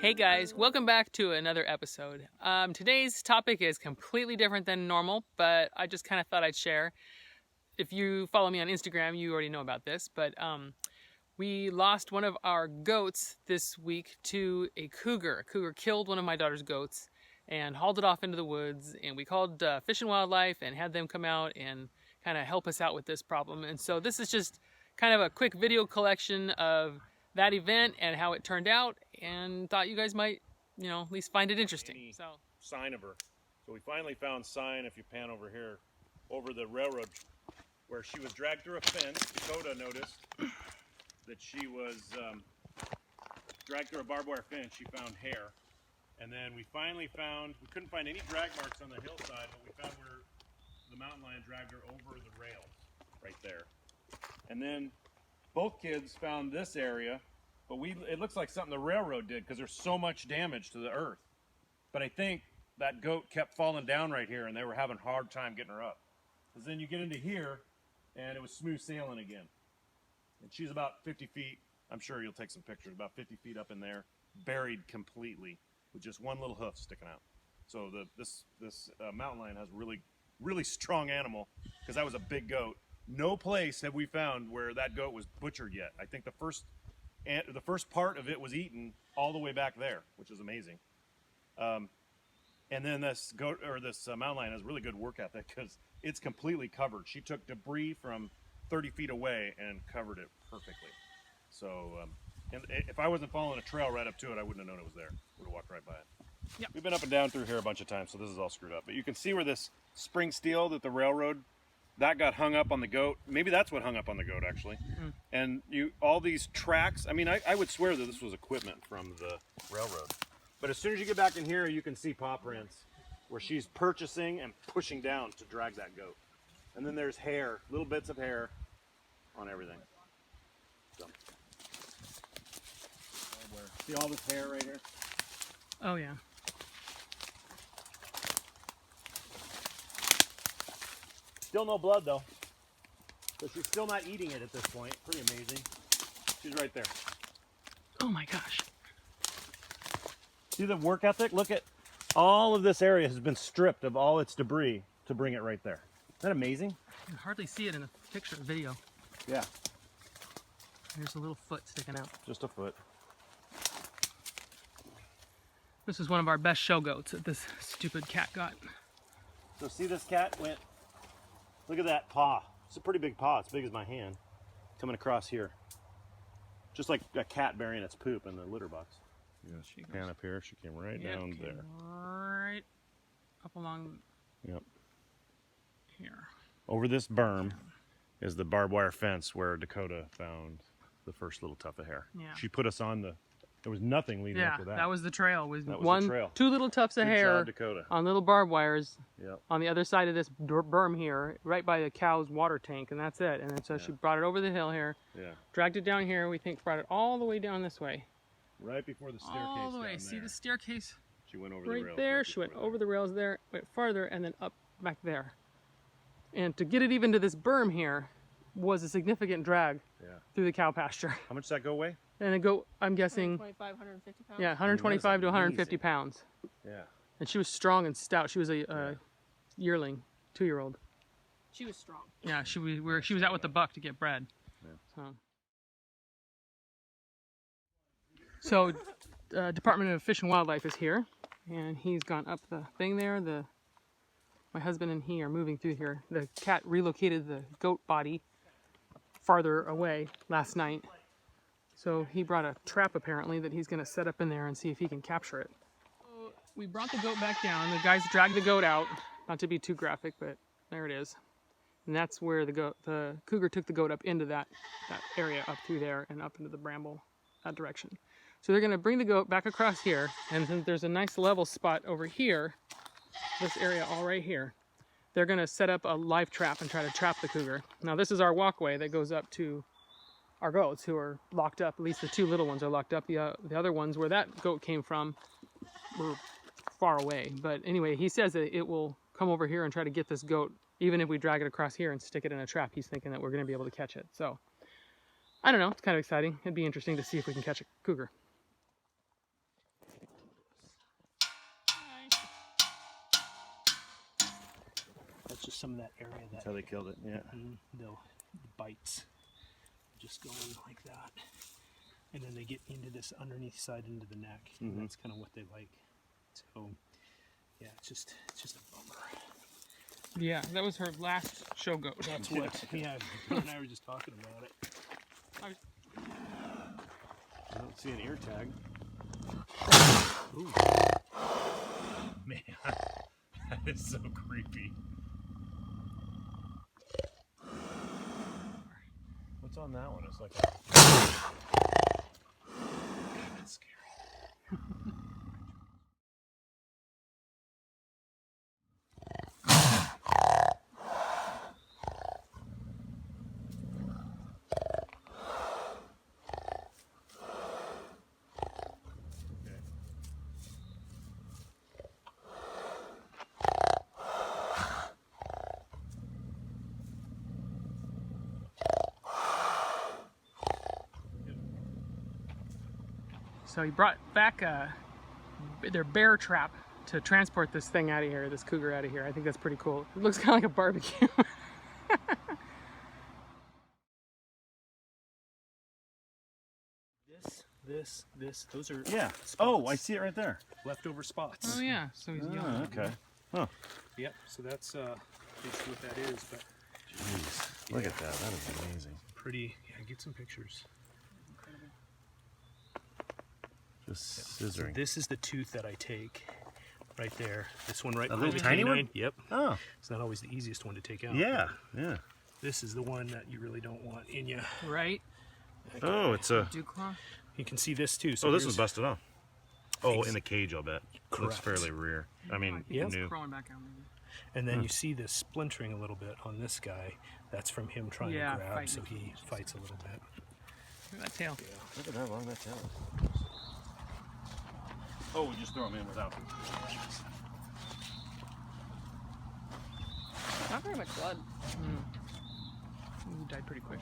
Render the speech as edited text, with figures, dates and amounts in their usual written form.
Hey guys, welcome back to another episode. Today's topic is completely different than normal, but I just kind of thought I'd share. If you follow me on Instagram, you already know about this, but we lost one of our goats this week to a cougar. A cougar killed one of my daughter's goats and hauled it off into the woods, and we called Fish and Wildlife and had them come out and kind of help us out with this problem. And so this is just kind of a quick video collection of that event and how it turned out, and thought you guys might, at least find it interesting. So sign of her. So we finally found sign, if you pan over here, over the railroad where she was dragged through a fence. Dakota noticed that she was dragged through a barbed wire fence. She found hair. And then we finally found, we couldn't find any drag marks on the hillside, but we found where the mountain lion dragged her over the rails, right there. And then both kids found this area, but it looks like something the railroad did because there's so much damage to the earth. But I think that goat kept falling down right here and they were having a hard time getting her up. Because then you get into here and it was smooth sailing again. And she's about 50 feet, I'm sure you'll take some pictures, about 50 feet up in there, buried completely with just one little hoof sticking out. So this mountain lion has really strong animal because that was a big goat. No place have we found where that goat was butchered yet. I think the first part of it was eaten all the way back there, which is amazing. And then this goat, or this mountain lion, has really good work ethic because it's completely covered. She took debris from 30 feet away and covered it perfectly. So, and if I wasn't following a trail right up to it, I wouldn't have known it was there. Would have walked right by it. Yep. We've been up and down through here a bunch of times, so this is all screwed up. But you can see where this spring steel that the railroad, that got hung up on the goat. Maybe that's what hung up on the goat, actually. Mm. And all these tracks, I mean, I would swear that this was equipment from the railroad. But as soon as you get back in here, you can see paw prints where she's purchasing and pushing down to drag that goat. And then there's hair, little bits of hair on everything. So. See all this hair right here? Oh yeah. Still no blood though. So she's still not eating it at this point. Pretty amazing. She's right there. Oh my gosh. See the work ethic? Look at all of this area has been stripped of all its debris to bring it right there. Isn't that amazing? You can hardly see it in the picture or video. Yeah. There's a little foot sticking out. Just a foot. This is one of our best show goats that this stupid cat got. So see, this cat went, look at that paw. It's a pretty big paw. It's big as my hand. Coming across here. Just like a cat burying its poop in the litter box. Yeah, she pan up here. She came right down there. Right up along here. Over this berm is the barbed wire fence where Dakota found the first little tuft of hair. Yeah. She put us on there was nothing leading up to that. Yeah, that was the trail. Trail. Two little tufts of hair Dakota. On little barbed wires. Yep. On the other side of this berm here, right by the cow's water tank, and that's it. And then so she brought it over the hill here. Yeah. Dragged it down here. We think brought it all the way down this way. Right before the staircase. All the way. Down See there. The staircase? She went over right the rails. There. She went over the rails there, went farther, and then up back there. And to get it even to this berm here was a significant drag through the cow pasture. How much does that go away? And it go, I'm guessing, 125, 150 pounds? Yeah, 125 to 150 pounds. Yeah. And she was strong and stout. She was a yearling, 2-year-old. She was strong. Yeah, she was out with the buck to get bred. Yeah. So Department of Fish and Wildlife is here, and he's gone up the thing there. My husband and he are moving through here. The cat relocated the goat body farther away last night. So he brought a trap apparently that he's going to set up in there and see if he can capture it. So we brought the goat back down. The guys dragged the goat out. Not to be too graphic, but there it is. And that's where the cougar took the goat up into that area up through there and up into the bramble, that direction. So they're going to bring the goat back across here, and then there's a nice level spot over here, this area all right here. They're going to set up a live trap and try to trap the cougar. Now this is our walkway that goes up to our goats who are locked up. At least the two little ones are locked up. The other ones where that goat came from were far away. But anyway, he says that it will come over here and try to get this goat, even if we drag it across here and stick it in a trap. He's thinking that we're going to be able to catch it. So I don't know. It's kind of exciting. It'd be interesting to see if we can catch a cougar. it's just some of that area That's that how they killed it. Yeah. the bites just go in like that, and then they get into this underneath side into the neck. And that's kind of what they like. So yeah, it's just a bummer. Yeah, that was her last show goat. That's what. Yeah, her and I were just talking about it. I don't see an ear tag. Ooh. Man, that is so creepy. What's on that one? It's like a... God, that's scary. So he brought back their bear trap to transport this thing out of here, this cougar out of here. I think that's pretty cool. It looks kind of like a barbecue. This, those are Yeah. spots. Oh, I see it right there. Leftover spots. Oh yeah, so he's young. Oh, okay. Huh. Yep. So that's basically what that is. But Jeez. Look at that. That is amazing. pretty. Yeah, get some pictures. Just So scissoring. this is the tooth that I take. Right there. This one right A behind little the tiny canine. one? Yep. Oh. It's not always the easiest one to take out. Yeah. Yeah. This is the one that you really don't want in you. Right? Oh, it's a... Dewclaw? You can see this too. So Oh, this here's- was busted off. Oh, in the cage, I'll bet. Looks Correct. fairly rear. I mean, I think Yep. it's new. crawling back out maybe. And then you see this splintering a little bit on this guy. That's from him trying Yeah, to grab, fighting. so he fights a little bit. Look at that tail. Look at how long that tail is. Oh, we just throw them in without. Not very much blood. He died pretty quick.